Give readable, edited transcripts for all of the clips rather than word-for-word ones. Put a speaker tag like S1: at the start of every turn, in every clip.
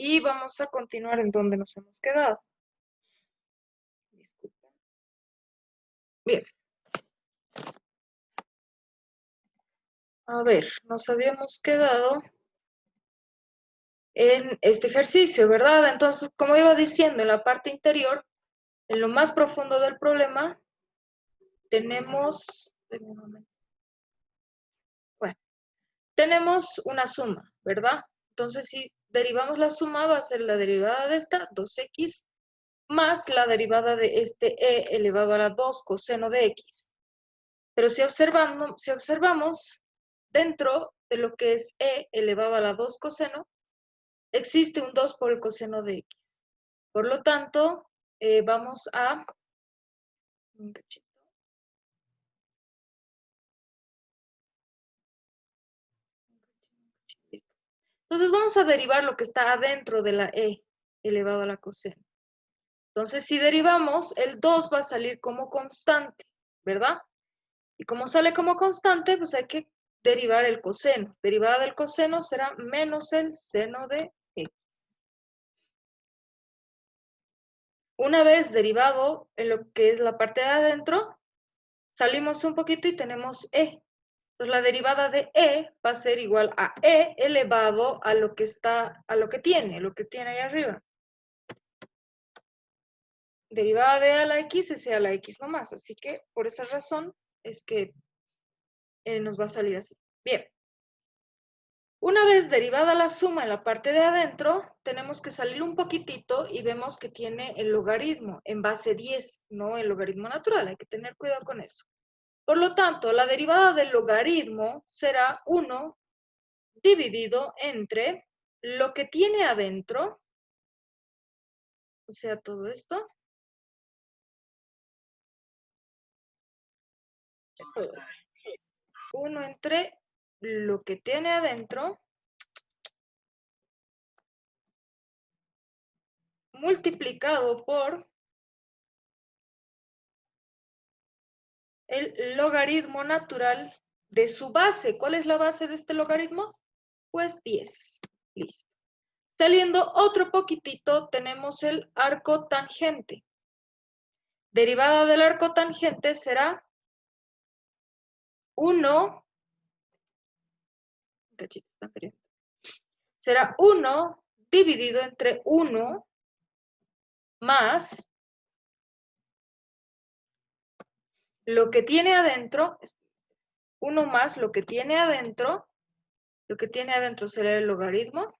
S1: Y vamos a continuar en donde nos hemos quedado. Disculpen. Bien. A ver, nos habíamos quedado en este ejercicio, ¿verdad? Entonces, como iba diciendo, en la parte interior, en lo más profundo del problema, tenemos, denme un momento. Bueno, tenemos una suma, ¿verdad? Entonces, si derivamos la suma, va a ser la derivada de esta, 2x, más la derivada de este e elevado a la 2 coseno de x. Pero si observamos, dentro de lo que es e elevado a la 2 coseno, existe un 2 por el coseno de x. Por lo tanto, vamos a... Entonces vamos a derivar lo que está adentro de la e elevado a la coseno. Entonces, si derivamos, el 2 va a salir como constante, ¿verdad? Y como sale como constante, pues hay que derivar el coseno. Derivada del coseno será menos el seno de x. Una vez derivado en lo que es la parte de adentro, salimos un poquito y tenemos e. Entonces la derivada de e va a ser igual a e elevado a lo que tiene ahí arriba. Derivada de a a la x es a la x nomás, así que por esa razón es que nos va a salir así. Bien. Una vez derivada la suma en la parte de adentro, tenemos que salir un poquitito y vemos que tiene el logaritmo en base 10, no el logaritmo natural, hay que tener cuidado con eso. Por lo tanto, la derivada del logaritmo será 1 dividido entre lo que tiene adentro, o sea, todo esto, 1 entre lo que tiene adentro, multiplicado por el logaritmo natural de su base. ¿Cuál es la base de este logaritmo? Pues 10. Listo. Saliendo otro poquitito, tenemos el arco tangente. Derivada del arco tangente será 1, cachito está frío. Será 1 dividido entre 1 más lo que tiene adentro, 1 más lo que tiene adentro será el logaritmo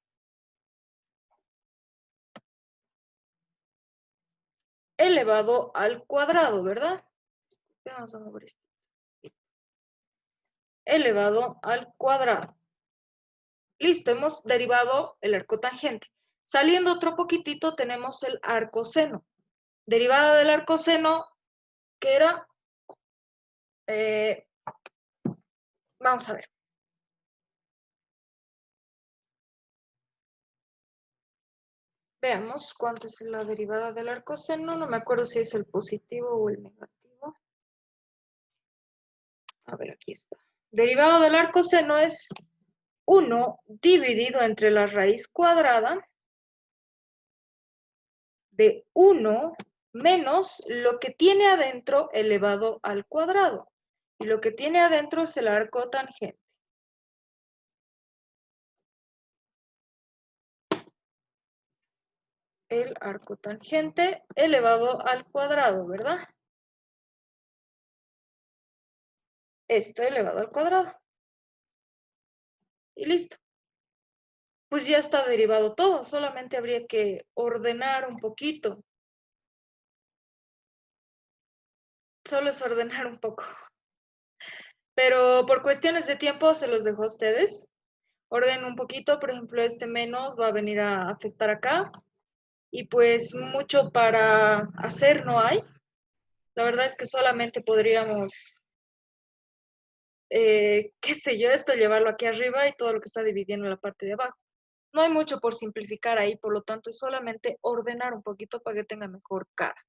S1: elevado al cuadrado, ¿verdad? Vamos a mover esto. Elevado al cuadrado. Listo, hemos derivado el arco tangente. Saliendo otro poquitito tenemos el arcoseno. Derivada del arcoseno, que era, vamos a ver. Veamos cuánto es la derivada del arcoseno. No me acuerdo si es el positivo o el negativo. A ver, aquí está. Derivado del arcoseno es 1 dividido entre la raíz cuadrada de 1 menos lo que tiene adentro elevado al cuadrado. Y lo que tiene adentro es el arco tangente. El arco tangente elevado al cuadrado, ¿verdad? Esto elevado al cuadrado. Y listo. Pues ya está derivado todo, solamente habría que ordenar un poquito. Solo es ordenar un poco. Pero por cuestiones de tiempo se los dejo a ustedes. Ordenen un poquito, por ejemplo, este menos va a venir a afectar acá. Y pues mucho para hacer no hay. La verdad es que solamente podríamos, qué sé yo, esto llevarlo aquí arriba y todo lo que está dividiendo en la parte de abajo. No hay mucho por simplificar ahí, por lo tanto es solamente ordenar un poquito para que tenga mejor cara.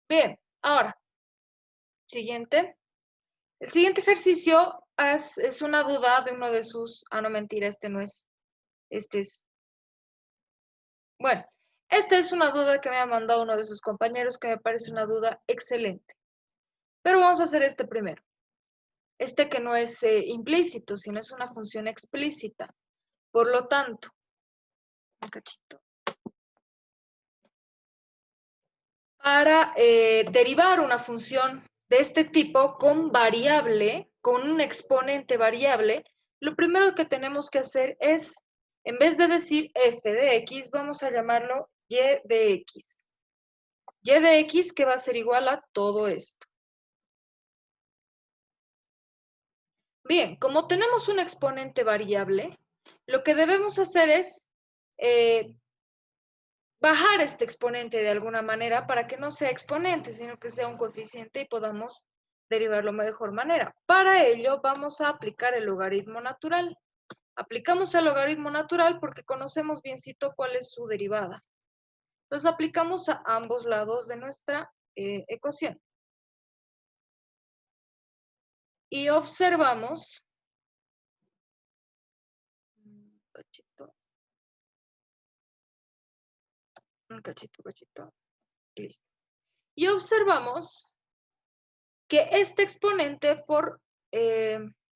S1: Bien, ahora, siguiente. El siguiente ejercicio es una duda de uno de sus... Ah, no, mentira, este no es. Este es Bueno, esta es una duda que me ha mandado uno de sus compañeros que me parece una duda excelente. Pero vamos a hacer este primero. Este que no es implícito, sino es una función explícita. Por lo tanto, un cachito. Para derivar una función de este tipo con variable, con un exponente variable, lo primero que tenemos que hacer es, en vez de decir f de x, vamos a llamarlo y de x. Y de x que va a ser igual a todo esto. Bien, como tenemos un exponente variable, lo que debemos hacer es bajar este exponente de alguna manera para que no sea exponente, sino que sea un coeficiente y podamos derivarlo de mejor manera. Para ello vamos a aplicar el logaritmo natural. Aplicamos el logaritmo natural porque conocemos biencito cuál es su derivada. Entonces aplicamos a ambos lados de nuestra ecuación. Y observamos, un cachito, listo. Y observamos que este exponente por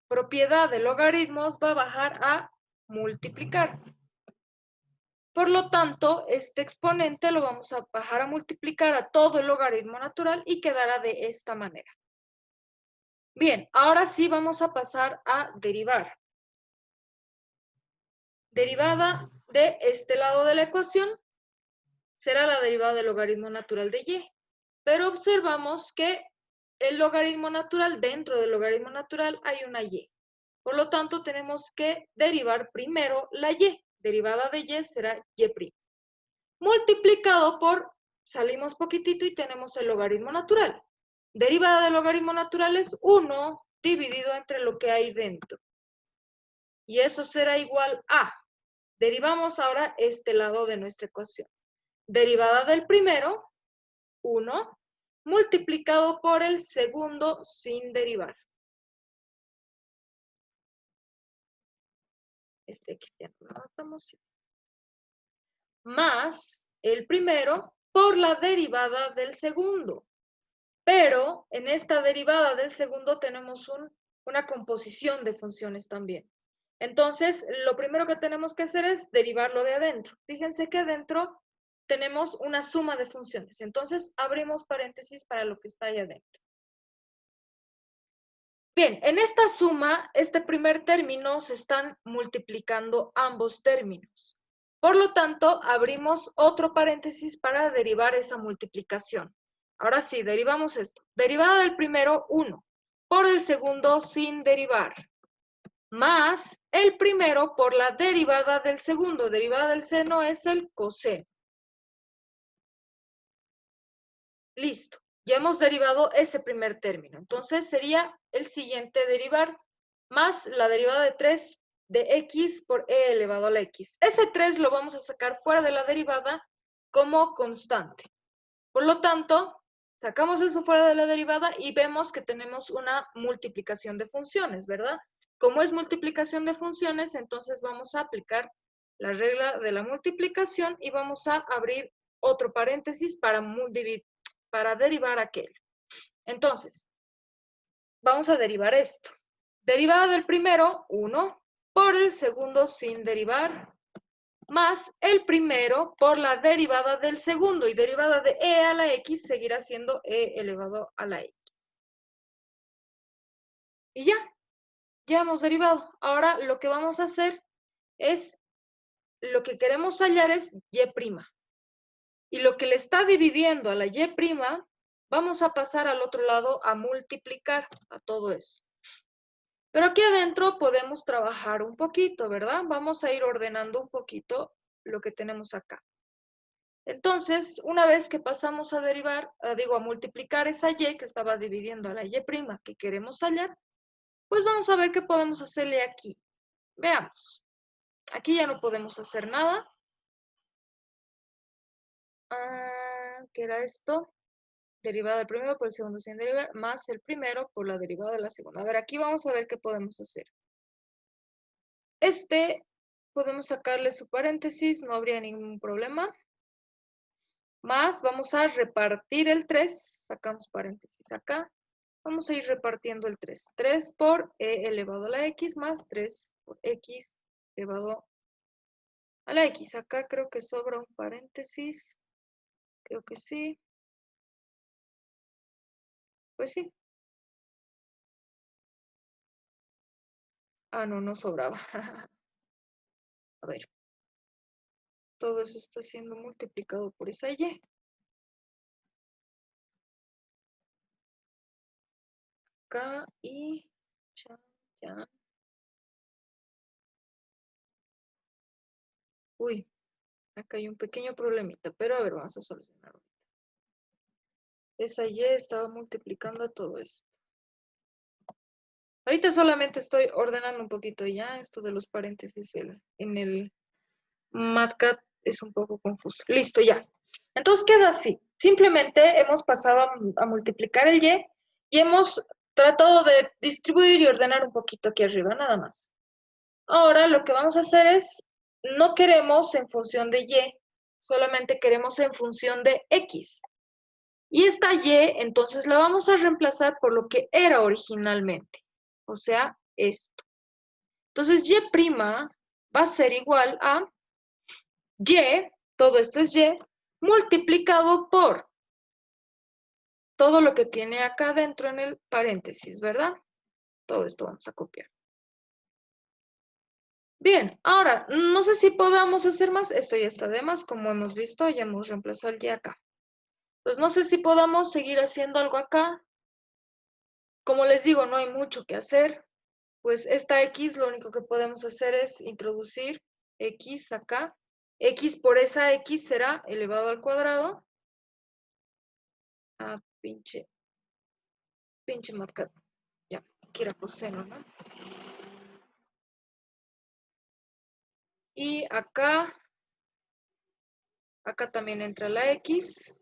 S1: propiedad de logaritmos va a bajar a multiplicar. Por lo tanto, este exponente lo vamos a bajar a multiplicar a todo el logaritmo natural y quedará de esta manera. Bien, ahora sí vamos a pasar a derivar. Derivada de este lado de la ecuación será la derivada del logaritmo natural de y. Pero observamos que el logaritmo natural, dentro del logaritmo natural hay una y. Por lo tanto, tenemos que derivar primero la y. Derivada de y será y'. Multiplicado por, salimos poquitito y tenemos el logaritmo natural. Derivada del logaritmo natural es 1 dividido entre lo que hay dentro. Y eso será igual a, derivamos ahora este lado de nuestra ecuación. Derivada del primero, 1, multiplicado por el segundo sin derivar. Este aquí ya no lo notamos. Más el primero por la derivada del segundo. Pero en esta derivada del segundo tenemos una composición de funciones también. Entonces, lo primero que tenemos que hacer es derivarlo de adentro. Fíjense que adentro tenemos una suma de funciones. Entonces, abrimos paréntesis para lo que está ahí adentro. Bien, en esta suma, este primer término se están multiplicando ambos términos. Por lo tanto, abrimos otro paréntesis para derivar esa multiplicación. Ahora sí, derivamos esto. Derivada del primero, 1. Por el segundo, sin derivar. Más el primero por la derivada del segundo. Derivada del seno es el coseno. Listo. Ya hemos derivado ese primer término. Entonces sería el siguiente derivar más la derivada de 3 de x por e elevado a la x. Ese 3 lo vamos a sacar fuera de la derivada como constante. Por lo tanto, sacamos eso fuera de la derivada y vemos que tenemos una multiplicación de funciones, ¿verdad? Como es multiplicación de funciones, entonces vamos a aplicar la regla de la multiplicación y vamos a abrir otro paréntesis para derivar aquel. Entonces, vamos a derivar esto. Derivada del primero, 1, por el segundo sin derivar, más el primero por la derivada del segundo, y derivada de e a la x seguirá siendo e elevado a la x. Y ya hemos derivado. Ahora lo que vamos a hacer es, lo que queremos hallar es y'. Y lo que le está dividiendo a la y', vamos a pasar al otro lado a multiplicar a todo eso. Pero aquí adentro podemos trabajar un poquito, ¿verdad? Vamos a ir ordenando un poquito lo que tenemos acá. Entonces, una vez que pasamos a derivar, a multiplicar esa y que estaba dividiendo a la y' que queremos hallar, pues vamos a ver qué podemos hacerle aquí. Veamos. Aquí ya no podemos hacer nada. ¿Qué era esto? Derivada del primero por el segundo sin derivar, más el primero por la derivada de la segunda. A ver, aquí vamos a ver qué podemos hacer. Este podemos sacarle su paréntesis, no habría ningún problema. Más, vamos a repartir el 3, sacamos paréntesis acá. Vamos a ir repartiendo el 3. 3 por e elevado a la x más 3 por x elevado a la x. Acá creo que sobra un paréntesis. Creo que sí. Pues sí. Ah, no, no sobraba. A ver. Todo eso está siendo multiplicado por esa y. Acá y... ya. Uy, acá hay un pequeño problemita, pero a ver, vamos a solucionarlo. Esa y estaba multiplicando todo esto. Ahorita solamente estoy ordenando un poquito ya. Esto de los paréntesis en el MATCAD es un poco confuso. Listo, ya. Entonces queda así. Simplemente hemos pasado a multiplicar el y hemos tratado de distribuir y ordenar un poquito aquí arriba, nada más. Ahora lo que vamos a hacer es, no queremos en función de y, solamente queremos en función de x. Y esta y, entonces la vamos a reemplazar por lo que era originalmente, o sea, esto. Entonces, y' va a ser igual a y, todo esto es y, multiplicado por todo lo que tiene acá dentro en el paréntesis, ¿verdad? Todo esto vamos a copiar. Bien, ahora, no sé si podamos hacer más. Esto ya está de más, como hemos visto, ya hemos reemplazado el y acá. Pues no sé si podamos seguir haciendo algo acá. Como les digo, no hay mucho que hacer. Pues esta x lo único que podemos hacer es introducir x acá. X por esa x será elevado al cuadrado. Ah, pinche MATCAD. Ya, aquí era coseno, ¿no? Y acá también entra la x.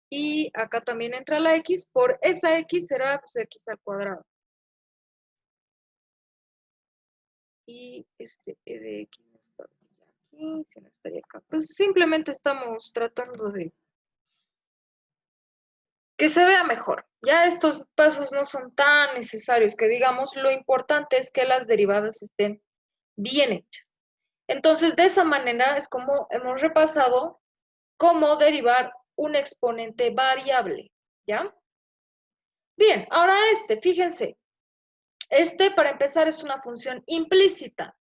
S1: Y acá también entra la x. Por esa x será pues, x al cuadrado. Y este e de x no está aquí, si no estaría acá. Pues simplemente estamos tratando de que se vea mejor. Ya estos pasos no son tan necesarios que digamos, lo importante es que las derivadas estén bien hechas. Entonces, de esa manera es como hemos repasado cómo derivar un exponente variable, ¿ya? Bien, ahora fíjense, para empezar es una función implícita,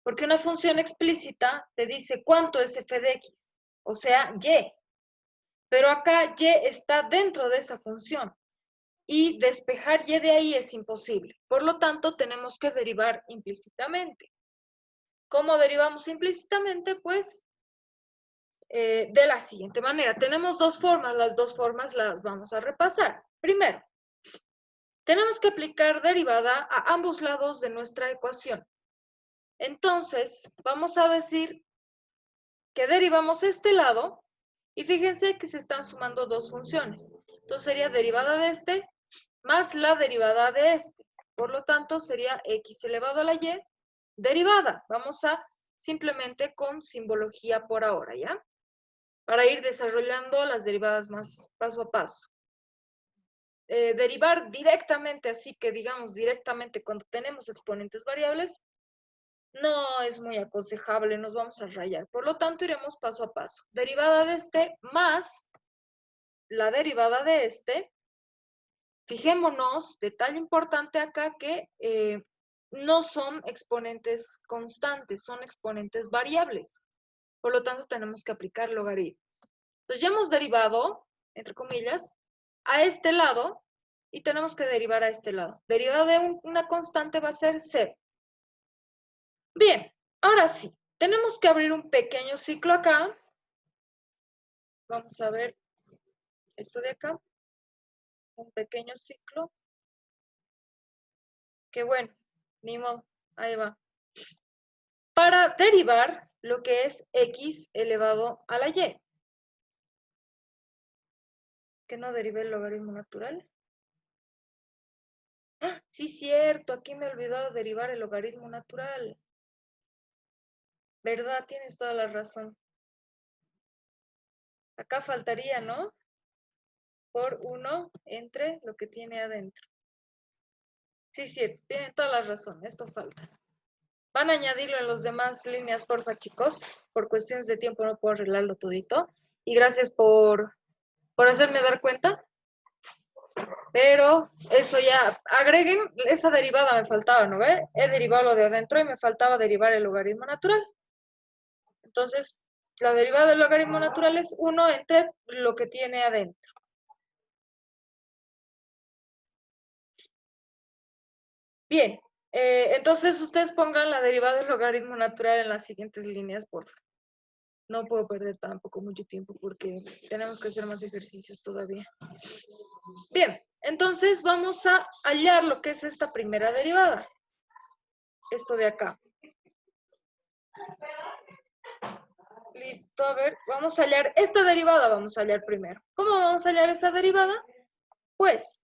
S1: porque una función explícita te dice cuánto es f de x, o sea, y. Pero acá y está dentro de esa función. Y despejar y de ahí es imposible. Por lo tanto, tenemos que derivar implícitamente. ¿Cómo derivamos implícitamente? Pues de la siguiente manera. Tenemos dos formas, las dos formas las vamos a repasar. Primero, tenemos que aplicar derivada a ambos lados de nuestra ecuación. Entonces, vamos a decir que derivamos este lado y fíjense que se están sumando dos funciones. Entonces sería derivada de este más la derivada de este. Por lo tanto, sería x elevado a la y derivada. Vamos a simplemente con simbología por ahora, ¿ya? Para ir desarrollando las derivadas más paso a paso. Derivar directamente, así que digamos directamente cuando tenemos exponentes variables, no es muy aconsejable, nos vamos a rayar. Por lo tanto, iremos paso a paso. Derivada de este más la derivada de este. Fijémonos, detalle importante acá, que no son exponentes constantes, son exponentes variables. Por lo tanto, tenemos que aplicar logaritmo. Entonces, ya hemos derivado, entre comillas, a este lado y tenemos que derivar a este lado. Derivada de una constante va a ser 0. Bien, ahora sí, tenemos que abrir un pequeño ciclo acá. Vamos a ver esto de acá. Un pequeño ciclo. Que bueno, ni modo, ahí va. Para derivar lo que es x elevado a la y. ¿Que no derive el logaritmo natural? ¡Ah! Sí, cierto, aquí me he olvidado derivar el logaritmo natural. ¿Verdad? Tienes toda la razón. Acá faltaría, ¿no? Por 1 entre lo que tiene adentro. Sí, sí, tienen toda la razón, esto falta. Van a añadirlo en las demás líneas, porfa, chicos. Por cuestiones de tiempo no puedo arreglarlo todito. Y gracias por hacerme dar cuenta. Pero eso ya, agreguen, esa derivada me faltaba, ¿no ve? He derivado lo de adentro y me faltaba derivar el logaritmo natural. Entonces, la derivada del logaritmo natural es 1 entre lo que tiene adentro. Bien, entonces ustedes pongan la derivada del logaritmo natural en las siguientes líneas, por favor. No puedo perder tampoco mucho tiempo porque tenemos que hacer más ejercicios todavía. Bien, entonces vamos a hallar lo que es esta primera derivada. Esto de acá. Listo, a ver, vamos a hallar esta derivada, vamos a hallar primero. ¿Cómo vamos a hallar esa derivada? Pues,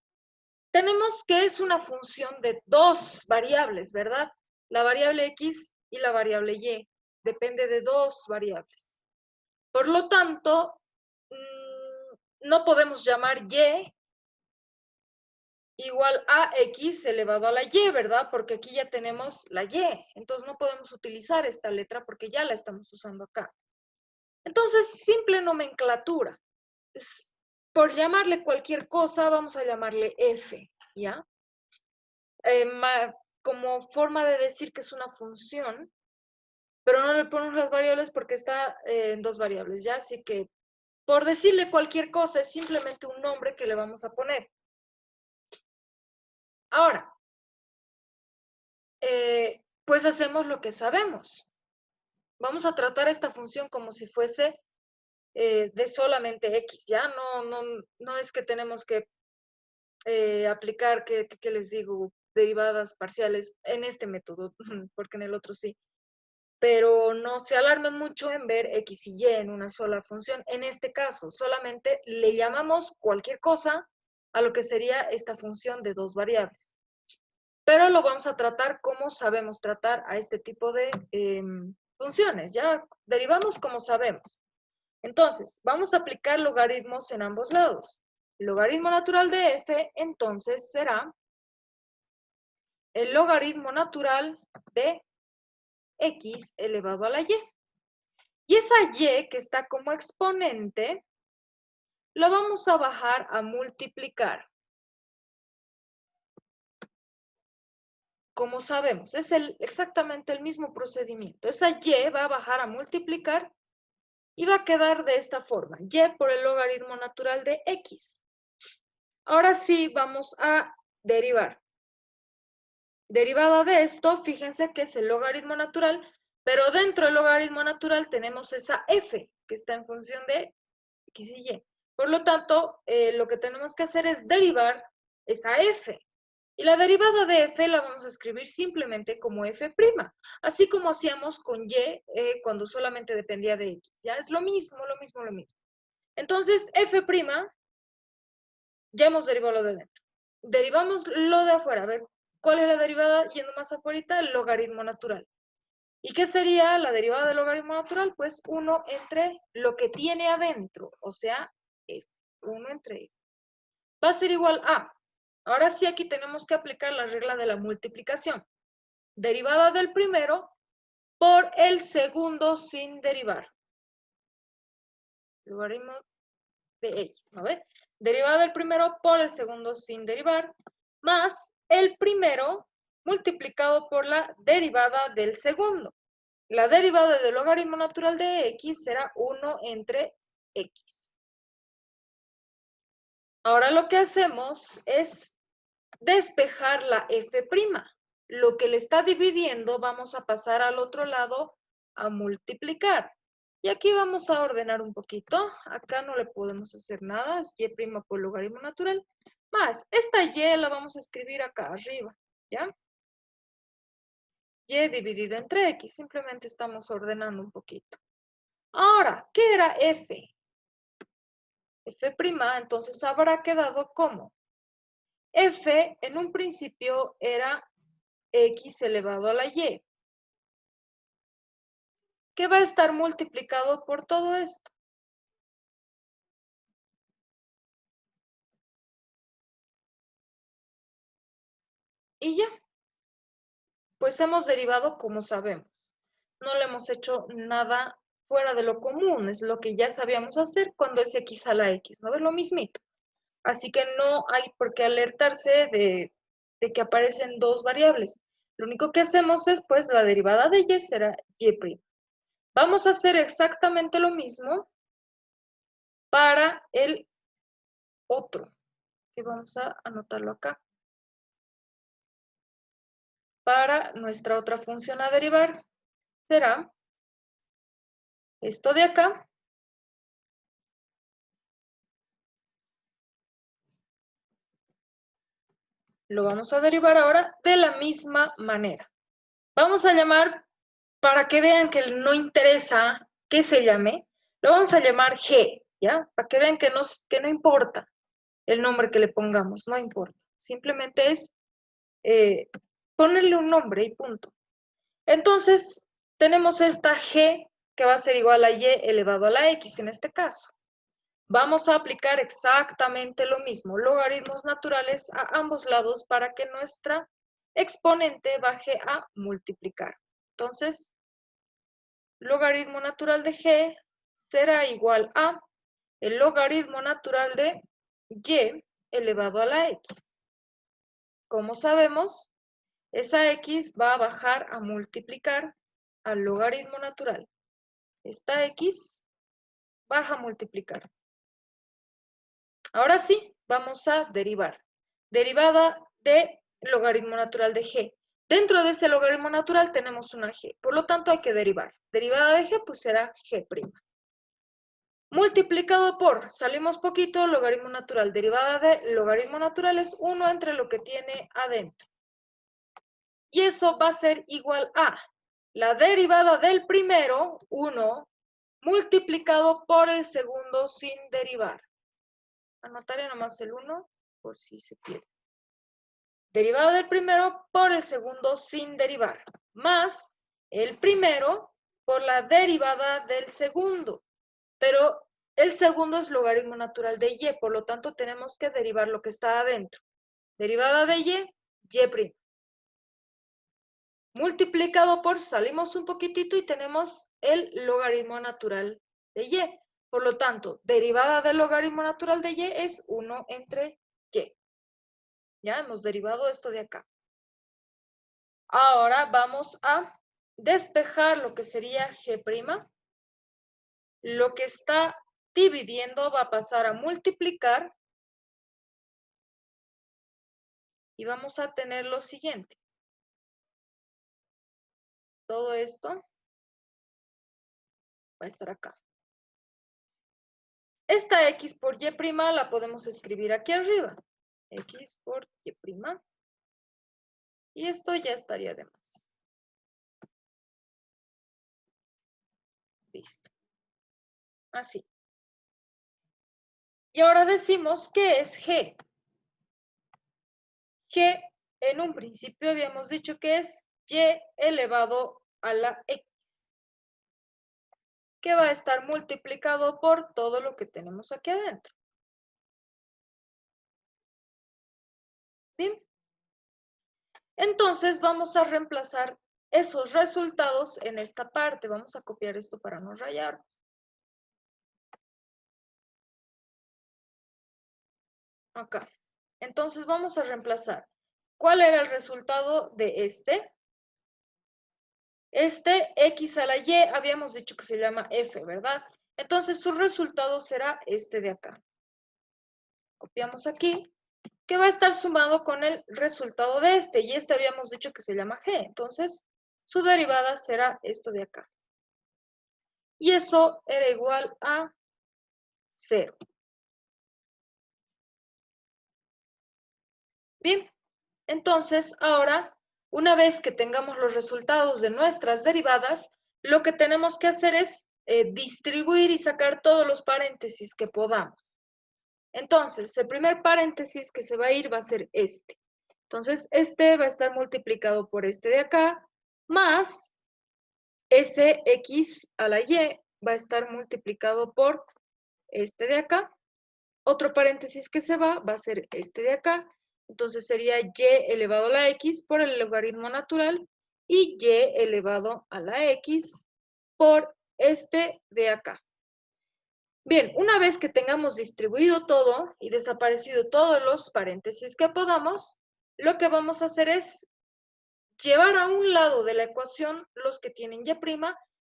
S1: tenemos que es una función de dos variables, ¿verdad? La variable x y la variable y. Depende de dos variables. Por lo tanto, no podemos llamar y igual a x elevado a la y, ¿verdad? Porque aquí ya tenemos la y. Entonces no podemos utilizar esta letra porque ya la estamos usando acá. Entonces, simple nomenclatura. Por llamarle cualquier cosa, vamos a llamarle f, ¿ya? Como forma de decir que es una función, pero no le ponemos las variables porque está en dos variables, ¿ya? Así que, por decirle cualquier cosa, es simplemente un nombre que le vamos a poner. Ahora, pues hacemos lo que sabemos. Vamos a tratar esta función como si fuese de solamente x, ¿ya? No es que tenemos que aplicar, ¿qué les digo? Derivadas parciales en este método, porque en el otro sí. Pero no se alarmen mucho en ver x y y en una sola función. En este caso, solamente le llamamos cualquier cosa a lo que sería esta función de dos variables. Pero lo vamos a tratar como sabemos tratar a este tipo de funciones. Ya derivamos como sabemos. Entonces, vamos a aplicar logaritmos en ambos lados. El logaritmo natural de f, entonces, será el logaritmo natural de x elevado a la y. Y esa y que está como exponente, la vamos a bajar a multiplicar. Como sabemos, es exactamente el mismo procedimiento. Esa y va a bajar a multiplicar y va a quedar de esta forma. Y por el logaritmo natural de x. Ahora sí vamos a derivar. Derivada de esto, fíjense que es el logaritmo natural, pero dentro del logaritmo natural tenemos esa f, que está en función de x y y. Por lo tanto, lo que tenemos que hacer es derivar esa f. Y la derivada de f la vamos a escribir simplemente como f', así como hacíamos con y cuando solamente dependía de x. Ya es lo mismo. Entonces, f', ya hemos derivado lo de dentro. Derivamos lo de afuera. A ver, ¿cuál es la derivada yendo más afuera? El logaritmo natural. ¿Y qué sería la derivada del logaritmo natural? Pues 1 entre lo que tiene adentro, o sea, f. 1 entre f. Va a ser igual a. Ahora sí, aquí tenemos que aplicar la regla de la multiplicación. Derivada del primero por el segundo sin derivar. Logaritmo de x, ¿no ve? Derivada del primero por el segundo sin derivar, más el primero multiplicado por la derivada del segundo. La derivada del logaritmo natural de x será 1 entre x. Ahora lo que hacemos es despejar la f'. Lo que le está dividiendo vamos a pasar al otro lado a multiplicar. Y aquí vamos a ordenar un poquito. Acá no le podemos hacer nada, es y' por logaritmo natural. Más, esta y la vamos a escribir acá arriba, ¿ya? Y dividido entre x, simplemente estamos ordenando un poquito. Ahora, ¿qué era f? F', entonces habrá quedado como f en un principio era x elevado a la y, que va a estar multiplicado por todo esto. Y ya, pues hemos derivado como sabemos. No le hemos hecho nada fuera de lo común, es lo que ya sabíamos hacer cuando es x a la x, ¿no? Es lo mismito. Así que no hay por qué alertarse de que aparecen dos variables. Lo único que hacemos es, pues, la derivada de y será y'. Vamos a hacer exactamente lo mismo para el otro, que vamos a anotarlo acá. Para nuestra otra función a derivar será esto de acá. Lo vamos a derivar ahora de la misma manera. Vamos a llamar, para que vean que no interesa que se llame, lo vamos a llamar G, ¿ya? Para que vean que no importa el nombre que le pongamos, no importa. Simplemente es ponerle un nombre y punto. Entonces, tenemos esta G que va a ser igual a Y elevado a la X en este caso. Vamos a aplicar exactamente lo mismo, logaritmos naturales a ambos lados para que nuestra exponente baje a multiplicar. Entonces, logaritmo natural de G será igual a el logaritmo natural de Y elevado a la X. Como sabemos, esa X va a bajar a multiplicar al logaritmo natural. Esta X baja a multiplicar. Ahora sí, vamos a derivar. Derivada de logaritmo natural de G. Dentro de ese logaritmo natural tenemos una G, por lo tanto hay que derivar. Derivada de G, pues será G'. Multiplicado por, salimos poquito, logaritmo natural. Derivada de logaritmo natural es 1 entre lo que tiene adentro. Y eso va a ser igual a la derivada del primero, 1, multiplicado por el segundo sin derivar. Anotaré nomás el 1 por si se pierde. Derivada del primero por el segundo sin derivar, más el primero por la derivada del segundo. Pero el segundo es logaritmo natural de y, por lo tanto tenemos que derivar lo que está adentro. Derivada de y'. Multiplicado por, salimos un poquitito y tenemos el logaritmo natural de y. Por lo tanto, derivada del logaritmo natural de y es 1 entre y. Ya hemos derivado esto de acá. Ahora vamos a despejar lo que sería G'. Lo que está dividiendo va a pasar a multiplicar. Y vamos a tener lo siguiente. Todo esto va a estar acá. Esta X por Y' la podemos escribir aquí arriba. X por Y'. Y esto ya estaría de más. Listo. Así. Y ahora decimos qué es G. G en un principio habíamos dicho que es Y elevado a la X, que va a estar multiplicado por todo lo que tenemos aquí adentro. Bien. Entonces vamos a reemplazar esos resultados en esta parte. Vamos a copiar esto para no rayar. Acá. Entonces vamos a reemplazar. ¿Cuál era el resultado de este? Este X a la Y habíamos dicho que se llama F, ¿verdad? Entonces su resultado será este de acá. Copiamos aquí, que va a estar sumado con el resultado de este. Y este habíamos dicho que se llama G. Entonces su derivada será esto de acá. Y eso era igual a 0. Bien, entonces ahora, una vez que tengamos los resultados de nuestras derivadas, lo que tenemos que hacer es distribuir y sacar todos los paréntesis que podamos. Entonces, el primer paréntesis que se va a ir va a ser este. Entonces, este va a estar multiplicado por este de acá, más ese x a la y va a estar multiplicado por este de acá. Otro paréntesis que se va a ser este de acá. Entonces sería y elevado a la x por el logaritmo natural y y elevado a la x por este de acá. Bien, una vez que tengamos distribuido todo y desaparecido todos los paréntesis que podamos, lo que vamos a hacer es llevar a un lado de la ecuación los que tienen y'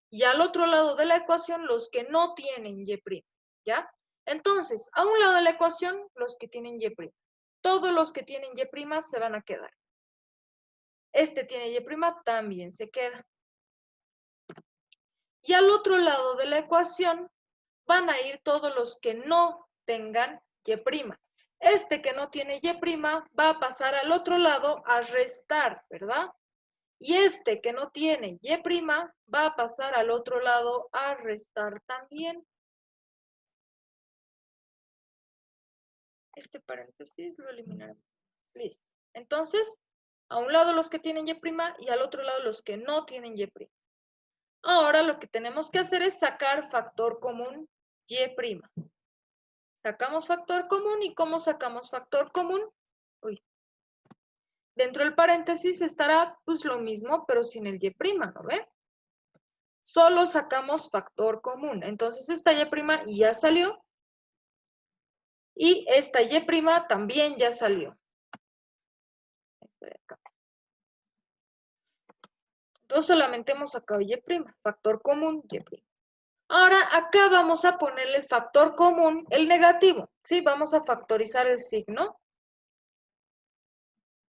S1: y al otro lado de la ecuación los que no tienen y', ¿ya? Entonces, a un lado de la ecuación, los que tienen y'. Todos los que tienen y' se van a quedar. Este tiene y', también se queda. Y al otro lado de la ecuación van a ir todos los que no tengan y'. Este que no tiene y' va a pasar al otro lado a restar, ¿verdad? Y este que no tiene y' va a pasar al otro lado a restar también. Este paréntesis lo eliminaremos. Listo. Entonces, a un lado los que tienen y' y al otro lado los que no tienen y'. Ahora lo que tenemos que hacer es sacar factor común y'. Sacamos factor común, ¿y cómo sacamos factor común? Uy. Dentro del paréntesis estará pues lo mismo, pero sin el y', ¿no ve? Solo sacamos factor común. Entonces esta y' ya salió. Y esta y' también ya salió. Esta de acá. Entonces solamente hemos sacado y', factor común, y'. Ahora acá vamos a ponerle el factor común, el negativo, ¿sí? Vamos a factorizar el signo.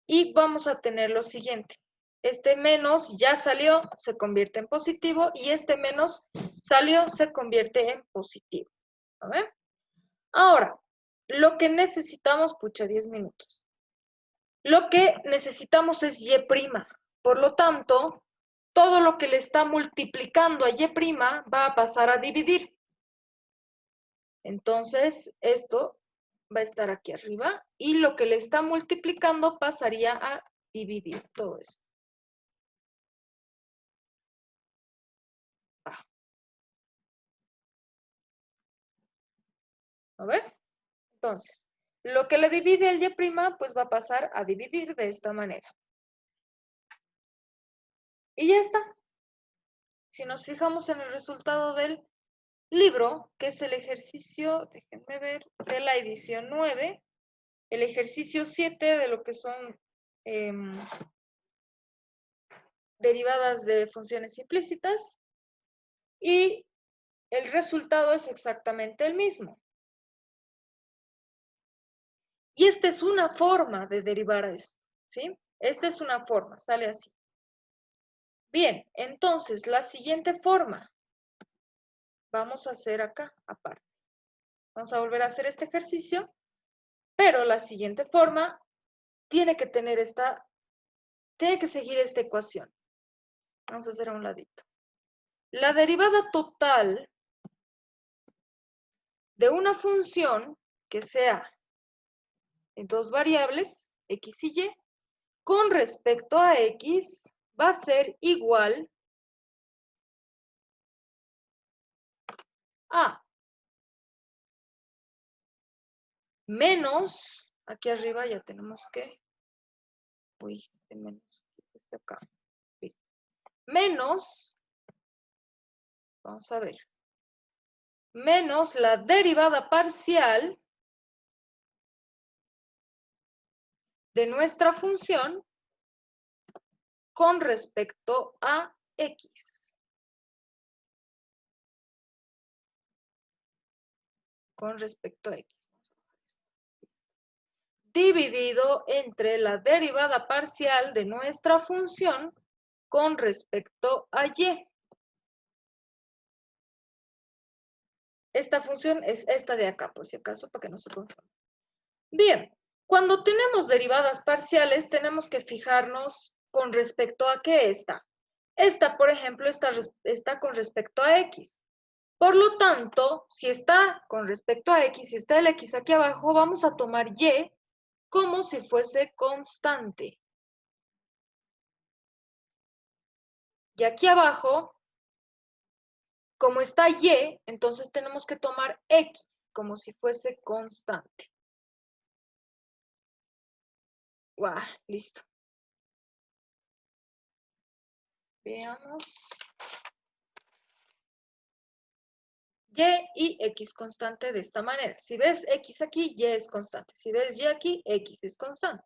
S1: Y vamos a tener lo siguiente. Este menos ya salió, se convierte en positivo, y este menos salió, se convierte en positivo. ¿A ver? Ahora, lo que necesitamos, pucha, 10 minutos. Lo que necesitamos es y'. Por lo tanto, todo lo que le está multiplicando a y' va a pasar a dividir. Entonces, esto va a estar aquí arriba y lo que le está multiplicando pasaría a dividir todo esto. ¿A ver? Entonces, lo que le divide el y', pues va a pasar a dividir de esta manera. Y ya está. Si nos fijamos en el resultado del libro, que es el ejercicio, déjenme ver, de la edición 9, el ejercicio 7 de lo que son derivadas de funciones implícitas, y el resultado es exactamente el mismo. Y esta es una forma de derivar esto, ¿sí? Esta es una forma, sale así. Bien, entonces la siguiente forma vamos a hacer acá, aparte. Vamos a volver a hacer este ejercicio, pero la siguiente forma tiene que tener tiene que seguir esta ecuación. Vamos a hacer a un ladito. La derivada total de una función que sea en dos variables, x y y, con respecto a x, va a ser igual a menos, aquí arriba ya tenemos que, menos, este acá, listo. Menos, vamos a ver, menos la derivada parcial de nuestra función con respecto a x. Con respecto a x. Dividido entre la derivada parcial de nuestra función con respecto a y. Esta función es esta de acá, por si acaso, para que no se confunda. Bien, cuando tenemos derivadas parciales, tenemos que fijarnos con respecto a qué está. Esta, por ejemplo, está con respecto a x. Por lo tanto, si está con respecto a x, si está el x aquí abajo, vamos a tomar y como si fuese constante. Y aquí abajo, como está y, entonces tenemos que tomar x como si fuese constante. ¡Guau! Listo. Veamos. Y x constante de esta manera. Si ves x aquí, y es constante. Si ves y aquí, x es constante.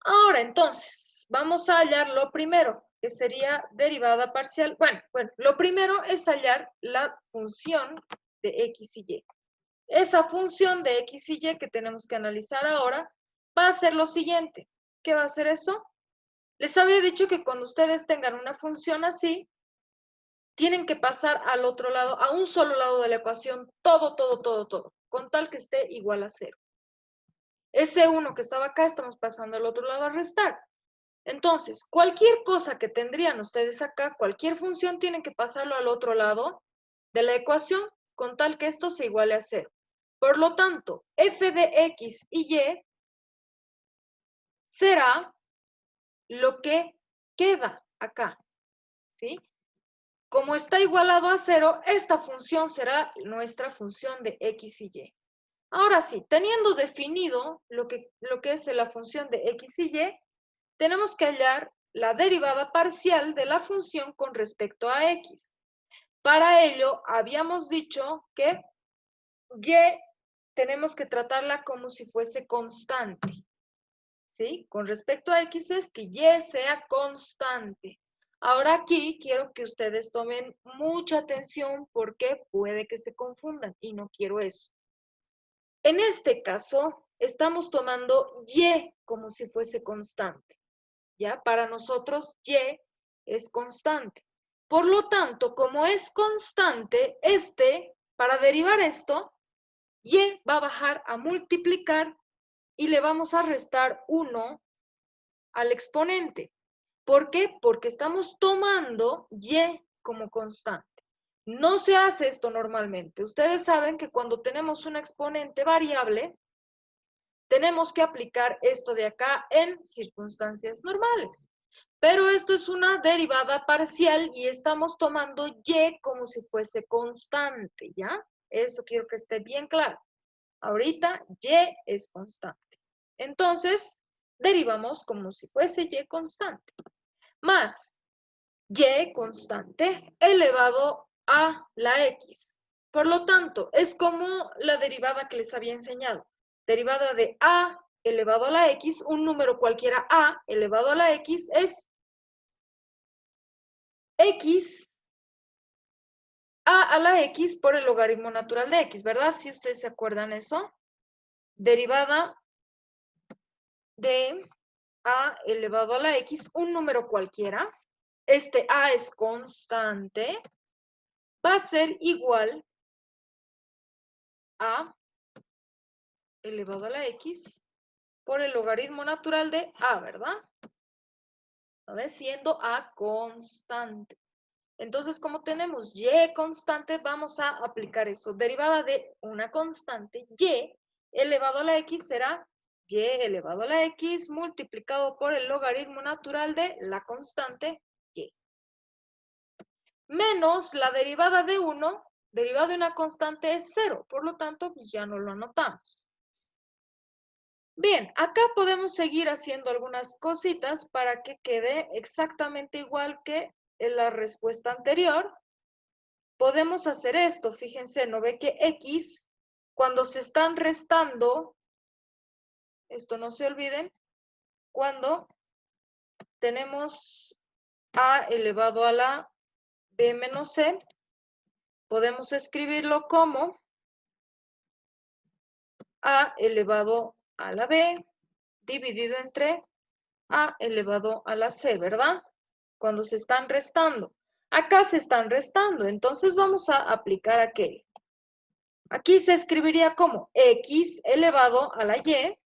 S1: Ahora, entonces, vamos a hallar lo primero, que sería derivada parcial. Bueno, lo primero es hallar la función de x y y. Esa función de x y y que tenemos que analizar ahora va a ser lo siguiente. ¿Qué va a ser eso? Les había dicho que cuando ustedes tengan una función así, tienen que pasar al otro lado, a un solo lado de la ecuación, todo, con tal que esté igual a 0. Ese 1 que estaba acá, estamos pasando al otro lado a restar. Entonces, cualquier cosa que tendrían ustedes acá, cualquier función, tienen que pasarlo al otro lado de la ecuación, con tal que esto se iguale a 0. Por lo tanto, f de x y y será lo que queda acá, ¿sí? Como está igualado a 0, esta función será nuestra función de x y y. Ahora sí, teniendo definido lo que es la función de x y y, tenemos que hallar la derivada parcial de la función con respecto a x. Para ello, habíamos dicho que y tenemos que tratarla como si fuese constante, ¿sí? Con respecto a x es que y sea constante. Ahora aquí quiero que ustedes tomen mucha atención porque puede que se confundan y no quiero eso. En este caso, estamos tomando y como si fuese constante, ¿ya? Para nosotros y es constante. Por lo tanto, como es constante, para derivar esto, y va a bajar a multiplicar y le vamos a restar 1 al exponente. ¿Por qué? Porque estamos tomando y como constante. No se hace esto normalmente. Ustedes saben que cuando tenemos un exponente variable, tenemos que aplicar esto de acá en circunstancias normales. Pero esto es una derivada parcial y estamos tomando y como si fuese constante, ¿ya? Eso quiero que esté bien claro. Ahorita y es constante. Entonces, derivamos como si fuese y constante. Más y constante elevado a la x. Por lo tanto, es como la derivada que les había enseñado. Derivada de a elevado a la x, un número cualquiera a elevado a la x es x a la x por el logaritmo natural de x, ¿verdad? Si ustedes se acuerdan eso. Derivada de a elevado a la x, un número cualquiera. Este a es constante. Va a ser igual a elevado a la x por el logaritmo natural de a, ¿verdad? ¿Ves? Siendo a constante. Entonces, como tenemos y constante, vamos a aplicar eso. Derivada de una constante, y elevado a la x será y elevado a la x multiplicado por el logaritmo natural de la constante y. Menos la derivada de 1, derivada de una constante es 0. Por lo tanto, pues ya no lo anotamos. Bien, acá podemos seguir haciendo algunas cositas para que quede exactamente igual que en la respuesta anterior. Podemos hacer esto, fíjense, ¿no ve que x, cuando se están restando, esto no se olviden, cuando tenemos a elevado a la b menos c, podemos escribirlo como a elevado a la b dividido entre a elevado a la c, ¿verdad? Cuando se están restando. Acá se están restando, entonces vamos a aplicar aquel. Aquí se escribiría como x elevado a la y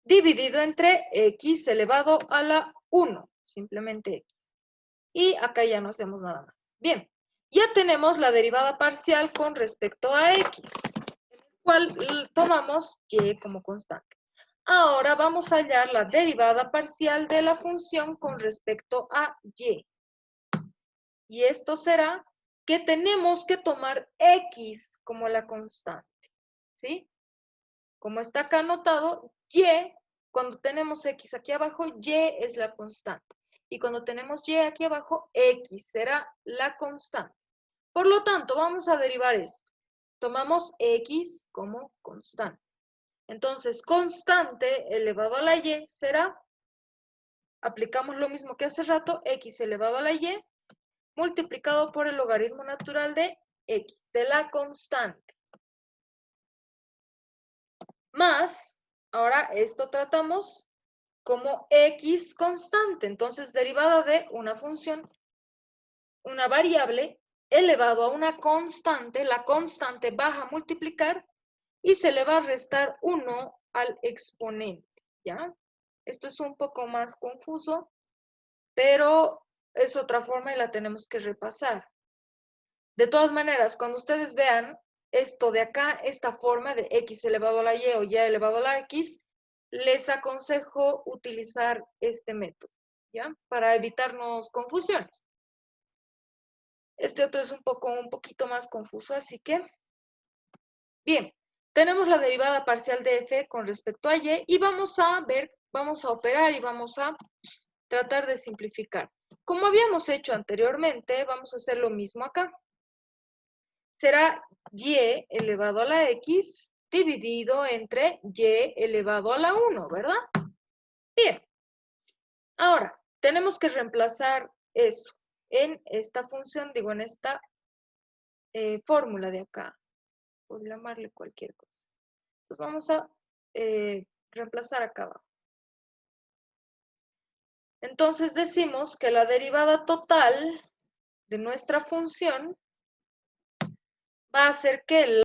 S1: dividido entre x elevado a la 1, simplemente x. Y acá ya no hacemos nada más. Bien, ya tenemos la derivada parcial con respecto a x, en el cual tomamos y como constante. Ahora vamos a hallar la derivada parcial de la función con respecto a y. Y esto será que tenemos que tomar x como la constante, ¿sí? Como está acá anotado, y, cuando tenemos x aquí abajo, y es la constante. Y cuando tenemos y aquí abajo, x será la constante. Por lo tanto, vamos a derivar esto. Tomamos x como constante. Entonces, constante elevado a la y será, aplicamos lo mismo que hace rato, x elevado a la y, multiplicado por el logaritmo natural de x, de la constante. Más, ahora esto tratamos como x constante. Entonces, derivada de una función, una variable elevado a una constante, la constante baja a multiplicar y se le va a restar 1 al exponente, ¿ya? Esto es un poco más confuso, pero es otra forma y la tenemos que repasar. De todas maneras, cuando ustedes vean esto de acá, esta forma de x elevado a la y o y elevado a la x, les aconsejo utilizar este método, ¿ya? Para evitarnos confusiones. Este otro es un poquito más confuso, así que, bien, tenemos la derivada parcial de f con respecto a y y vamos a ver, vamos a operar y vamos a tratar de simplificar. Como habíamos hecho anteriormente, vamos a hacer lo mismo acá. Será y elevado a la x dividido entre y elevado a la 1, ¿verdad? Bien. Ahora, tenemos que reemplazar eso en esta función, digo, en esta fórmula de acá, por llamarle cualquier cosa. Entonces vamos a reemplazar acá abajo. Entonces decimos que la derivada total de nuestra función va a ser que